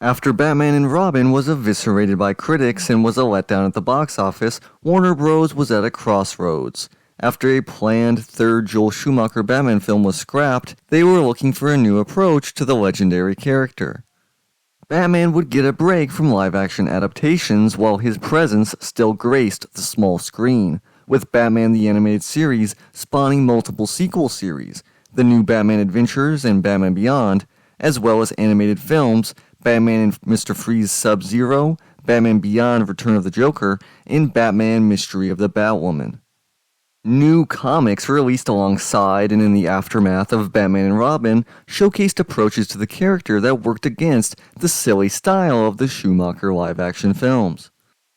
After Batman and Robin was eviscerated by critics and was a letdown at the box office, Warner Bros. Was at a crossroads. After a planned third Joel Schumacher Batman film was scrapped, they were looking for a new approach to the legendary character. Batman would get a break from live-action adaptations while his presence still graced the small screen, with Batman the Animated Series spawning multiple sequel series, The New Batman Adventures and Batman Beyond, as well as animated films, Batman and Mr. Freeze Sub-Zero, Batman Beyond Return of the Joker, and Batman Mystery of the Batwoman. New comics released alongside and in the aftermath of Batman and Robin showcased approaches to the character that worked against the silly style of the Schumacher live-action films.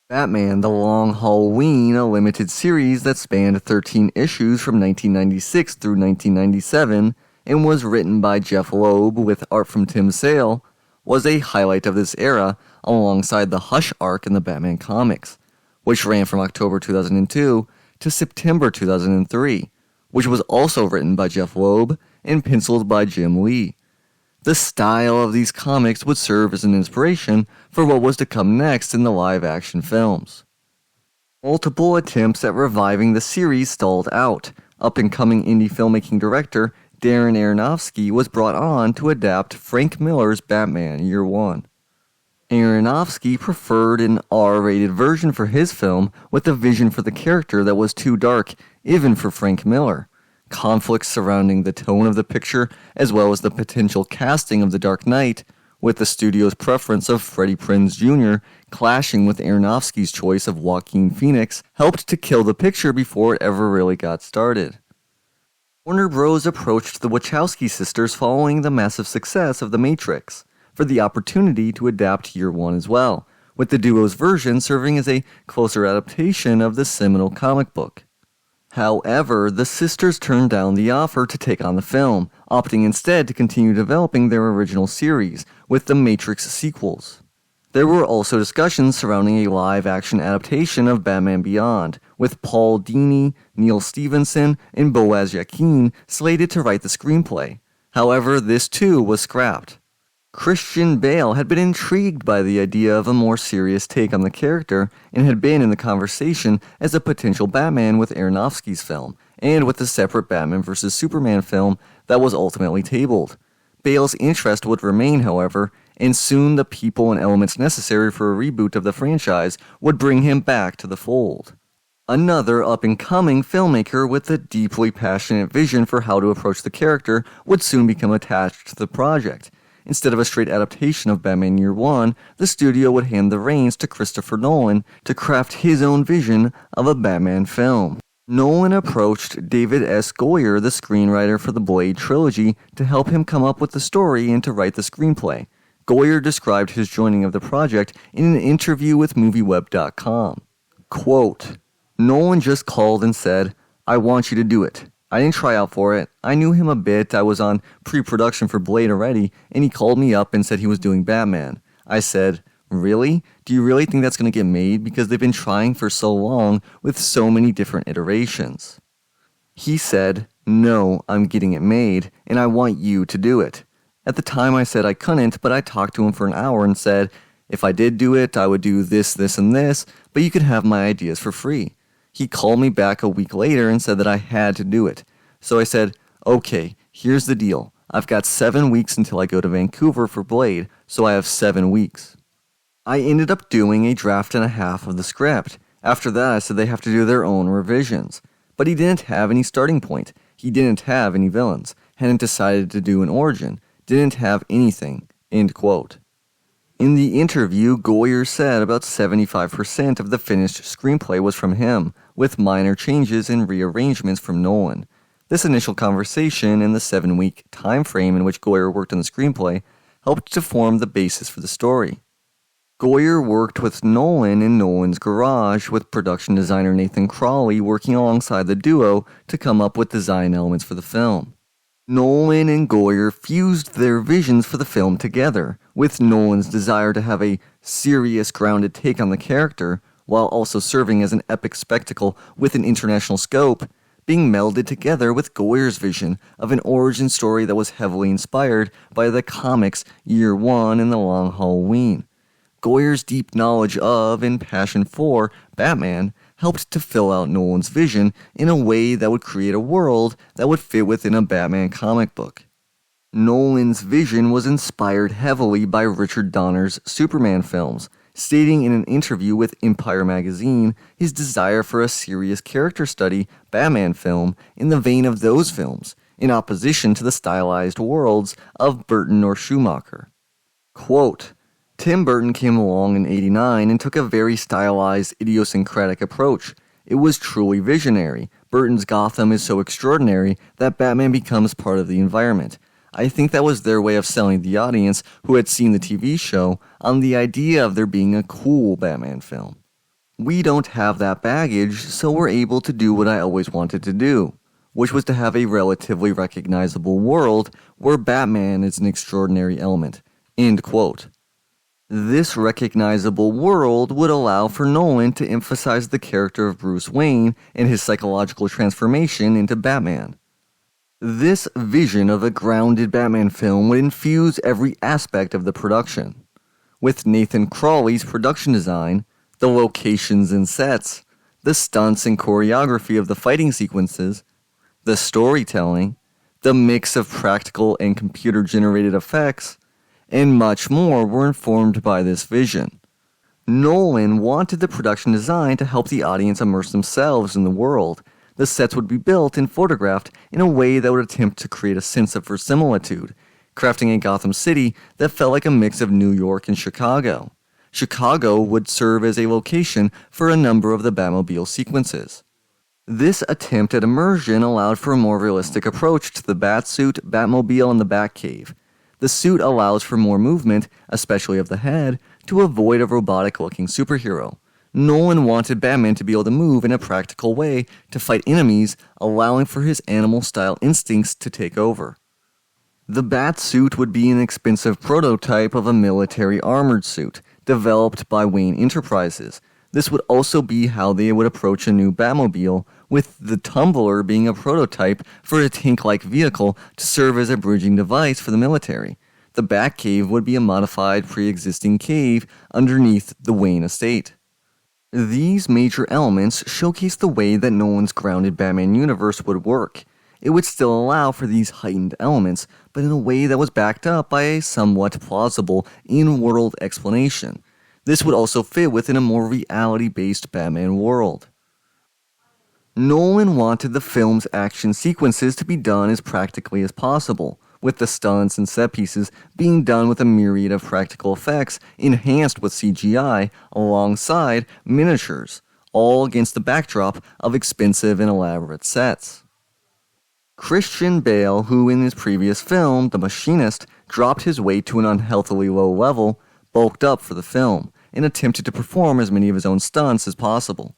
Batman The Long Halloween, a limited series that spanned 13 issues from 1996 through 1997 and was written by Jeff Loeb with art from Tim Sale, was a highlight of this era alongside the Hush arc in the Batman comics, which ran from October 2002 to September 2003, which was also written by Jeff Loeb and penciled by Jim Lee. The style of these comics would serve as an inspiration for what was to come next in the live-action films. Multiple attempts at reviving the series stalled out. Up-and-coming indie filmmaking director Darren Aronofsky was brought on to adapt Frank Miller's Batman Year One. Aronofsky preferred an R-rated version for his film with a vision for the character that was too dark, even for Frank Miller. Conflicts surrounding the tone of the picture, as well as the potential casting of the Dark Knight, with the studio's preference of Freddie Prinze Jr. clashing with Aronofsky's choice of Joaquin Phoenix, helped to kill the picture before it ever really got started. Warner Bros. Approached the Wachowski sisters following the massive success of The Matrix for the opportunity to adapt Year One as well, with the duo's version serving as a closer adaptation of the seminal comic book. However, the sisters turned down the offer to take on the film, opting instead to continue developing their original series with the Matrix sequels. There were also discussions surrounding a live-action adaptation of Batman Beyond, with Paul Dini, Neil Stevenson, and Boaz Yakin slated to write the screenplay. However, this too was scrapped. Christian Bale had been intrigued by the idea of a more serious take on the character and had been in the conversation as a potential Batman with Aronofsky's film, and with the separate Batman vs. Superman film that was ultimately tabled. Bale's interest would remain, however, and soon the people and elements necessary for a reboot of the franchise would bring him back to the fold. Another up-and-coming filmmaker with a deeply passionate vision for how to approach the character would soon become attached to the project. Instead of a straight adaptation of Batman Year One, the studio would hand the reins to Christopher Nolan to craft his own vision of a Batman film. Nolan approached David S. Goyer, the screenwriter for the Blade trilogy, to help him come up with the story and to write the screenplay. Goyer described his joining of the project in an interview with MovieWeb.com. Quote, "Nolan just called and said, 'I want you to do it.' I didn't try out for it. I knew him a bit. I was on pre-production for Blade already, and he called me up and said he was doing Batman. I said, 'Really? Do you really think that's going to get made? Because they've been trying for so long with so many different iterations.' He said, 'No, I'm getting it made, and I want you to do it.' At the time I said I couldn't, but I talked to him for an hour and said, if I did do it, I would do this, this, and this, but you could have my ideas for free. He called me back a week later and said that I had to do it. So I said, okay, here's the deal. I've got 7 weeks until I go to Vancouver for Blade, so I have 7 weeks. I ended up doing a draft and a half of the script. After that, I said they have to do their own revisions. But he didn't have any starting point. He didn't have any villains. Hadn't decided to do an origin. Didn't have anything." End quote. In the interview, Goyer said about 75% of the finished screenplay was from him, with minor changes and rearrangements from Nolan. This initial conversation and the 7-week time frame in which Goyer worked on the screenplay helped to form the basis for the story. Goyer worked with Nolan in Nolan's garage, with production designer Nathan Crawley working alongside the duo to come up with design elements for the film. Nolan and Goyer fused their visions for the film together, with Nolan's desire to have a serious, grounded take on the character, while also serving as an epic spectacle with an international scope. being melded together with Goyer's vision of an origin story that was heavily inspired by the comics Year One and The Long Halloween. Goyer's deep knowledge of and passion for Batman helped to fill out Nolan's vision in a way that would create a world that would fit within a Batman comic book. Nolan's vision was inspired heavily by Richard Donner's Superman films, stating in an interview with Empire magazine his desire for a serious character study Batman film in the vein of those films, in opposition to the stylized worlds of Burton or Schumacher. Quote, Tim Burton came along in '89 and took a very stylized, idiosyncratic approach. It was truly visionary. Burton's Gotham is so extraordinary that Batman becomes part of the environment. I think that was their way of selling the audience who had seen the TV show on the idea of there being a cool Batman film. We don't have that baggage, so we're able to do what I always wanted to do, which was to have a relatively recognizable world where Batman is an extraordinary element. End quote. This recognizable world would allow for Nolan to emphasize the character of Bruce Wayne and his psychological transformation into Batman. This vision of a grounded Batman film would infuse every aspect of the production. With Nathan Crowley's production design, the locations and sets, the stunts and choreography of the fighting sequences, the storytelling, the mix of practical and computer-generated effects, and much more were informed by this vision. Nolan wanted the production design to help the audience immerse themselves in the world. The sets would be built and photographed in a way that would attempt to create a sense of verisimilitude, crafting a Gotham City that felt like a mix of New York and Chicago. Chicago would serve as a location for a number of the Batmobile sequences. This attempt at immersion allowed for a more realistic approach to the Batsuit, Batmobile, and the Batcave. The suit allows for more movement, especially of the head, to avoid a robotic-looking superhero. Nolan wanted Batman to be able to move in a practical way to fight enemies, allowing for his animal-style instincts to take over. The Batsuit would be an expensive prototype of a military armored suit, developed by Wayne Enterprises. This would also be how they would approach a new Batmobile, with the Tumbler being a prototype for a tank-like vehicle to serve as a bridging device for the military. The Batcave would be a modified pre-existing cave underneath the Wayne estate. These major elements showcase the way that Nolan's grounded Batman universe would work. It would still allow for these heightened elements, but in a way that was backed up by a somewhat plausible in-world explanation. This would also fit within a more reality-based Batman world. Nolan wanted the film's action sequences to be done as practically as possible, with the stunts and set pieces being done with a myriad of practical effects enhanced with CGI alongside miniatures, all against the backdrop of expensive and elaborate sets. Christian Bale, who in his previous film, The Machinist, dropped his weight to an unhealthily low level, bulked up for the film, and attempted to perform as many of his own stunts as possible.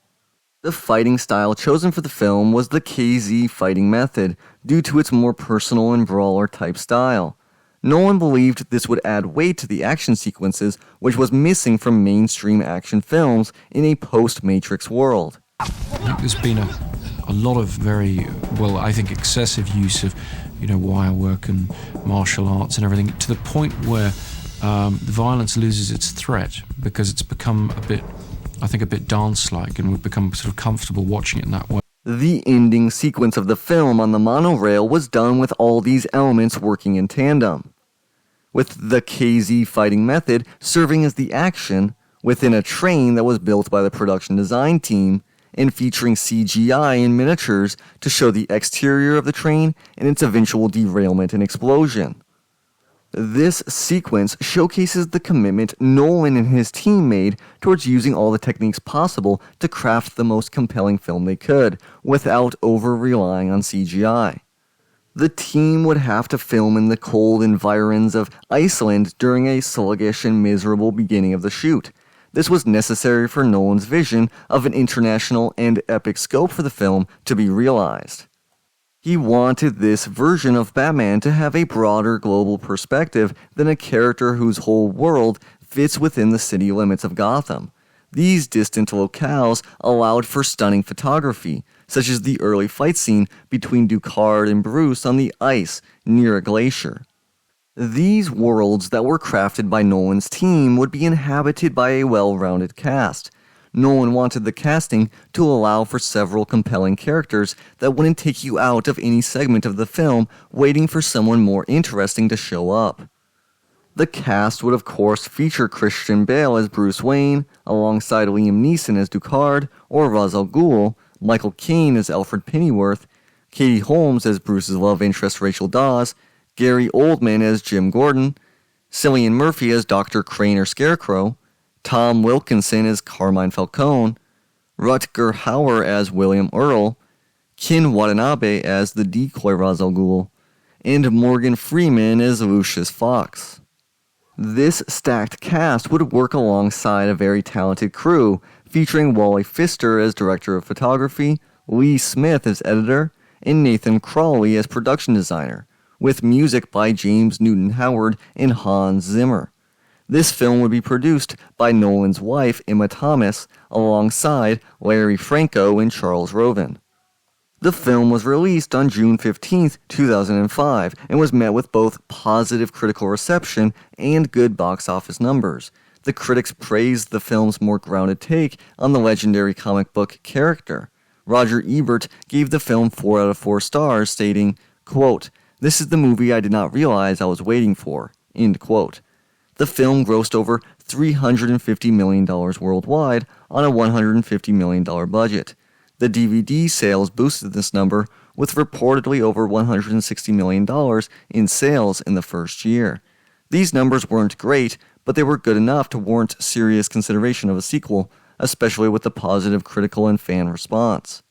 The fighting style chosen for the film was the KZ fighting method, due to its more personal and brawler-type style. Nolan believed this would add weight to the action sequences, which was missing from mainstream action films in a post-Matrix world. I think there's been a lot of very, I think excessive use of, wire work and martial arts and everything, to the point where the violence loses its threat, because it's become a bit dance-like, and we've become sort of comfortable watching it in that way. The ending sequence of the film on the monorail was done with all these elements working in tandem, with the KZ fighting method serving as the action within a train that was built by the production design team and featuring CGI and miniatures to show the exterior of the train and its eventual derailment and explosion. This sequence showcases the commitment Nolan and his team made towards using all the techniques possible to craft the most compelling film they could, without over-relying on CGI. The team would have to film in the cold environs of Iceland during a sluggish and miserable beginning of the shoot. This was necessary for Nolan's vision of an international and epic scope for the film to be realized. He wanted this version of Batman to have a broader global perspective than a character whose whole world fits within the city limits of Gotham. These distant locales allowed for stunning photography, such as the early fight scene between Ducard and Bruce on the ice near a glacier. These worlds that were crafted by Nolan's team would be inhabited by a well-rounded cast. Nolan wanted the casting to allow for several compelling characters that wouldn't take you out of any segment of the film waiting for someone more interesting to show up. The cast would of course feature Christian Bale as Bruce Wayne, alongside Liam Neeson as Ducard, or Ra's al Ghul, Michael Caine as Alfred Pennyworth, Katie Holmes as Bruce's love interest Rachel Dawes, Gary Oldman as Jim Gordon, Cillian Murphy as Dr. Crane or Scarecrow, Tom Wilkinson as Carmine Falcone, Rutger Hauer as William Earl, Ken Watanabe as the decoy Ra's al Ghul, and Morgan Freeman as Lucius Fox. This stacked cast would work alongside a very talented crew, featuring Wally Pfister as director of photography, Lee Smith as editor, and Nathan Crawley as production designer, with music by James Newton Howard and Hans Zimmer. This film would be produced by Nolan's wife, Emma Thomas, alongside Larry Franco and Charles Roven. The film was released on June 15, 2005, and was met with both positive critical reception and good box office numbers. The critics praised the film's more grounded take on the legendary comic book character. Roger Ebert gave the film 4 out of 4 stars, stating, quote, "This is the movie I did not realize I was waiting for," end quote. The film grossed over $350 million worldwide on a $150 million budget. The DVD sales boosted this number, with reportedly over $160 million in sales in the first year. These numbers weren't great, but they were good enough to warrant serious consideration of a sequel, especially with the positive critical and fan response.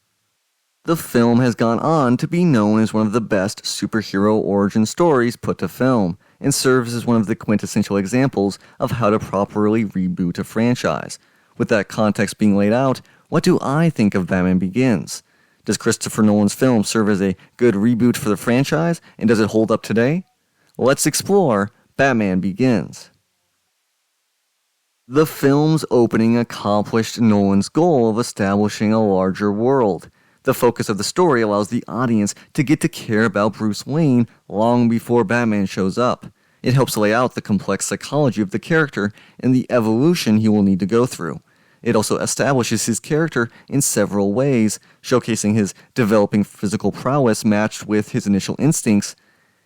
The film has gone on to be known as one of the best superhero origin stories put to film, and serves as one of the quintessential examples of how to properly reboot a franchise. With that context being laid out, what do I think of Batman Begins? Does Christopher Nolan's film serve as a good reboot for the franchise, and does it hold up today? Let's explore Batman Begins. The film's opening accomplished Nolan's goal of establishing a larger world. The focus of the story allows the audience to get to care about Bruce Wayne long before Batman shows up. It helps lay out the complex psychology of the character and the evolution he will need to go through. It also establishes his character in several ways, showcasing his developing physical prowess matched with his initial instincts,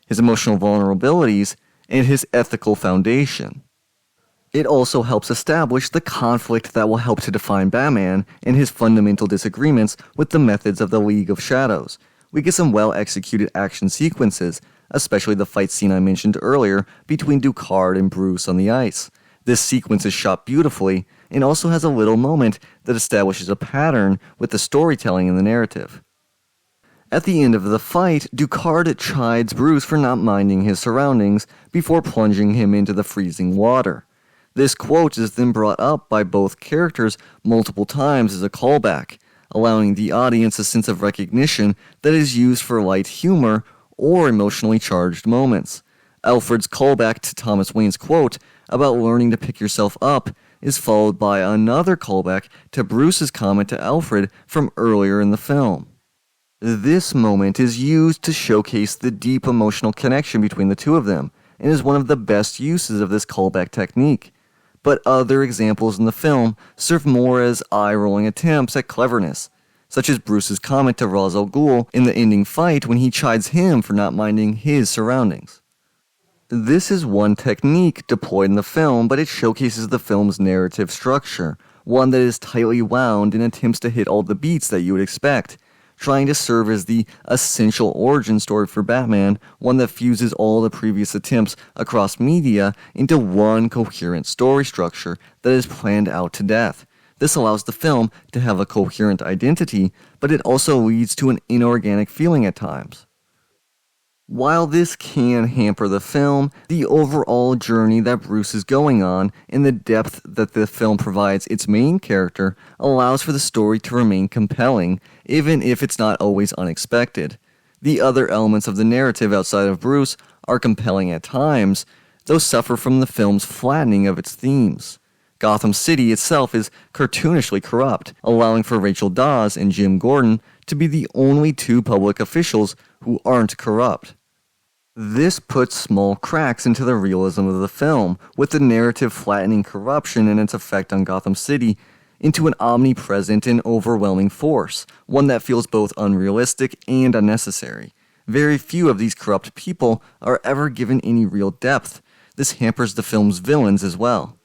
his emotional vulnerabilities, and his ethical foundation. It also helps establish the conflict that will help to define Batman and his fundamental disagreements with the methods of the League of Shadows. We get some well-executed action sequences, especially the fight scene I mentioned earlier between Ducard and Bruce on the ice. This sequence is shot beautifully and also has a little moment that establishes a pattern with the storytelling in the narrative. At the end of the fight, Ducard chides Bruce for not minding his surroundings before plunging him into the freezing water. This quote is then brought up by both characters multiple times as a callback, allowing the audience a sense of recognition that is used for light humor or emotionally charged moments. Alfred's callback to Thomas Wayne's quote about learning to pick yourself up is followed by another callback to Bruce's comment to Alfred from earlier in the film. This moment is used to showcase the deep emotional connection between the two of them, and is one of the best uses of this callback technique. But other examples in the film serve more as eye-rolling attempts at cleverness, such as Bruce's comment to Ra's al Ghul in the ending fight when he chides him for not minding his surroundings. This is one technique deployed in the film, but it showcases the film's narrative structure, one that is tightly wound and attempts to hit all the beats that you would expect, trying to serve as the essential origin story for Batman, one that fuses all the previous attempts across media into one coherent story structure that is planned out to death. This allows the film to have a coherent identity, but it also leads to an inorganic feeling at times. While this can hamper the film, the overall journey that Bruce is going on and the depth that the film provides its main character allows for the story to remain compelling, even if it's not always unexpected. The other elements of the narrative outside of Bruce are compelling at times, though suffer from the film's flattening of its themes. Gotham City itself is cartoonishly corrupt, allowing for Rachel Dawes and Jim Gordon to be the only two public officials who aren't corrupt. This puts small cracks into the realism of the film, with the narrative flattening corruption and its effect on Gotham City into an omnipresent and overwhelming force, one that feels both unrealistic and unnecessary. Very few of these corrupt people are ever given any real depth. This hampers the film's villains as well.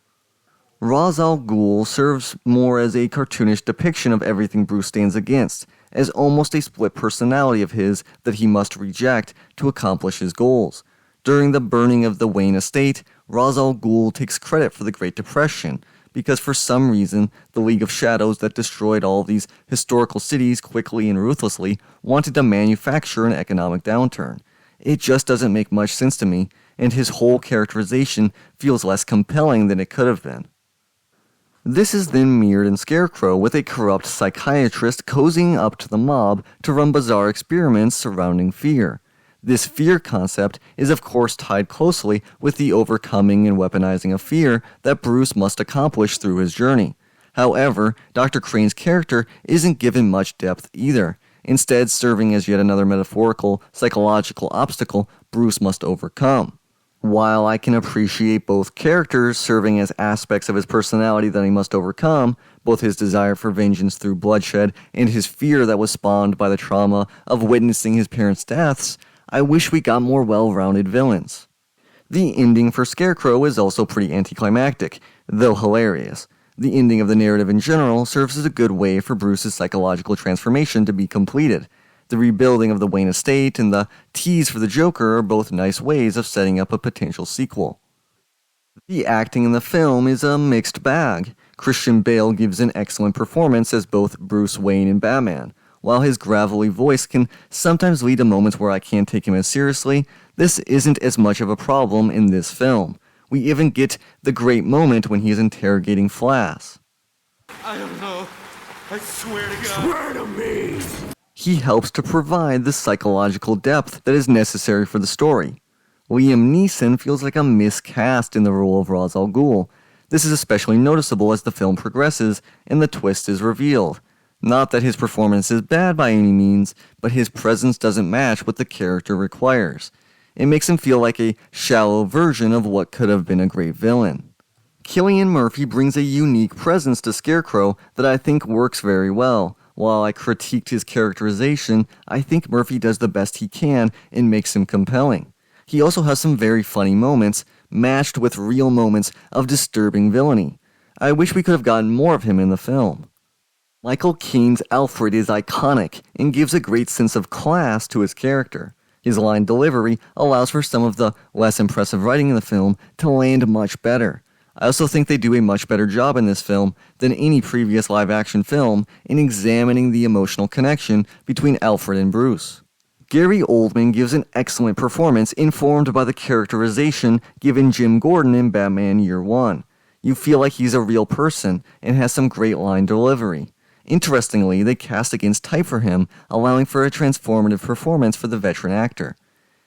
Ra's al Ghul serves more as a cartoonish depiction of everything Bruce stands against, as almost a split personality of his that he must reject to accomplish his goals. During the burning of the Wayne estate, Ra's al Ghul takes credit for the Great Depression, because for some reason, the League of Shadows that destroyed all of these historical cities quickly and ruthlessly wanted to manufacture an economic downturn. It just doesn't make much sense to me, and his whole characterization feels less compelling than it could have been. This is then mirrored in Scarecrow, with a corrupt psychiatrist cozying up to the mob to run bizarre experiments surrounding fear. This fear concept is of course tied closely with the overcoming and weaponizing of fear that Bruce must accomplish through his journey. However, Dr. Crane's character isn't given much depth either, instead serving as yet another metaphorical, psychological obstacle Bruce must overcome. While I can appreciate both characters serving as aspects of his personality that he must overcome, both his desire for vengeance through bloodshed and his fear that was spawned by the trauma of witnessing his parents' deaths, I wish we got more well-rounded villains. The ending for Scarecrow is also pretty anticlimactic, though hilarious. The ending of the narrative in general serves as a good way for Bruce's psychological transformation to be completed. The rebuilding of the Wayne estate and the tease for the Joker are both nice ways of setting up a potential sequel. The acting in the film is a mixed bag. Christian Bale gives an excellent performance as both Bruce Wayne and Batman. While his gravelly voice can sometimes lead to moments where I can't take him as seriously, this isn't as much of a problem in this film. We even get the great moment when he is interrogating Flass. I don't know. I swear to God. Swear to me! He helps to provide the psychological depth that is necessary for the story. Liam Neeson feels like a miscast in the role of Ra's al Ghul. This is especially noticeable as the film progresses and the twist is revealed. Not that his performance is bad by any means, but his presence doesn't match what the character requires. It makes him feel like a shallow version of what could have been a great villain. Cillian Murphy brings a unique presence to Scarecrow that I think works very well. While I critiqued his characterization, I think Murphy does the best he can and makes him compelling. He also has some very funny moments, matched with real moments of disturbing villainy. I wish we could have gotten more of him in the film. Michael Caine's Alfred is iconic and gives a great sense of class to his character. His line delivery allows for some of the less impressive writing in the film to land much better. I also think they do a much better job in this film than any previous live-action film in examining the emotional connection between Alfred and Bruce. Gary Oldman gives an excellent performance informed by the characterization given Jim Gordon in Batman Year One. You feel like he's a real person and has some great line delivery. Interestingly, they cast against type for him, allowing for a transformative performance for the veteran actor.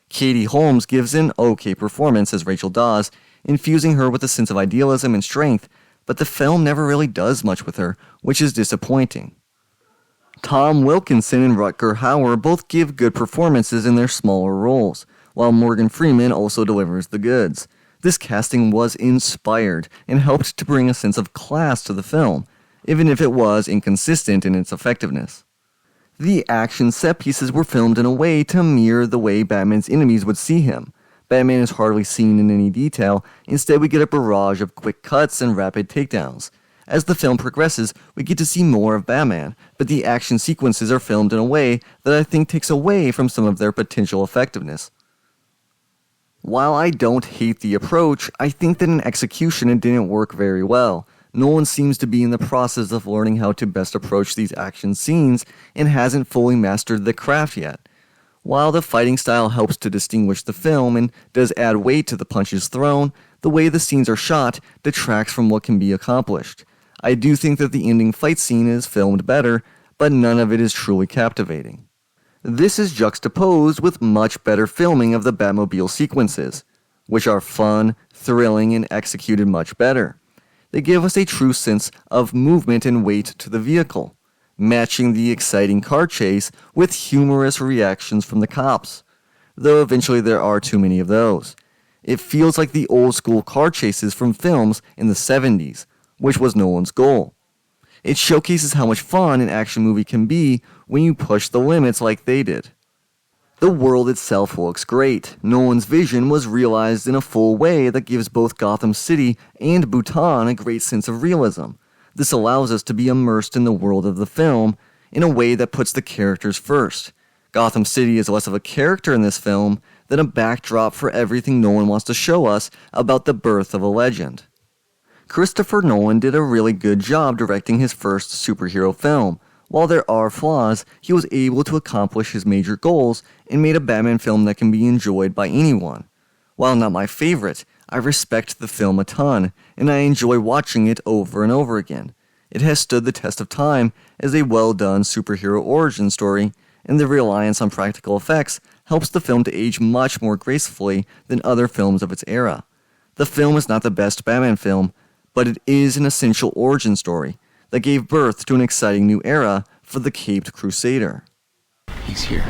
Katie Holmes gives an okay performance as Rachel Dawes, infusing her with a sense of idealism and strength, but the film never really does much with her, which is disappointing. Tom Wilkinson and Rutger Hauer both give good performances in their smaller roles, while Morgan Freeman also delivers the goods. This casting was inspired and helped to bring a sense of class to the film, even if it was inconsistent in its effectiveness. The action set pieces were filmed in a way to mirror the way Batman's enemies would see him. Batman is hardly seen in any detail, instead we get a barrage of quick cuts and rapid takedowns. As the film progresses, we get to see more of Batman, but the action sequences are filmed in a way that I think takes away from some of their potential effectiveness. While I don't hate the approach, I think that in execution it didn't work very well. Nolan seems to be in the process of learning how to best approach these action scenes and hasn't fully mastered the craft yet. While the fighting style helps to distinguish the film and does add weight to the punches thrown, the way the scenes are shot detracts from what can be accomplished. I do think that the ending fight scene is filmed better, but none of it is truly captivating. This is juxtaposed with much better filming of the Batmobile sequences, which are fun, thrilling, and executed much better. They give us a true sense of movement and weight to the vehicle, matching the exciting car chase with humorous reactions from the cops, though eventually there are too many of those. It feels like the old school car chases from films in the 70s, which was Nolan's goal. It showcases how much fun an action movie can be when you push the limits like they did. The world itself looks great. Nolan's vision was realized in a full way that gives both Gotham City and Bhutan a great sense of realism. This allows us to be immersed in the world of the film in a way that puts the characters first. Gotham City is less of a character in this film than a backdrop for everything Nolan wants to show us about the birth of a legend. Christopher Nolan did a really good job directing his first superhero film. While there are flaws, he was able to accomplish his major goals and made a Batman film that can be enjoyed by anyone. While not my favorite, I respect the film a ton, and I enjoy watching it over and over again. It has stood the test of time as a well-done superhero origin story, and the reliance on practical effects helps the film to age much more gracefully than other films of its era. The film is not the best Batman film, but it is an essential origin story that gave birth to an exciting new era for the Caped Crusader. He's here.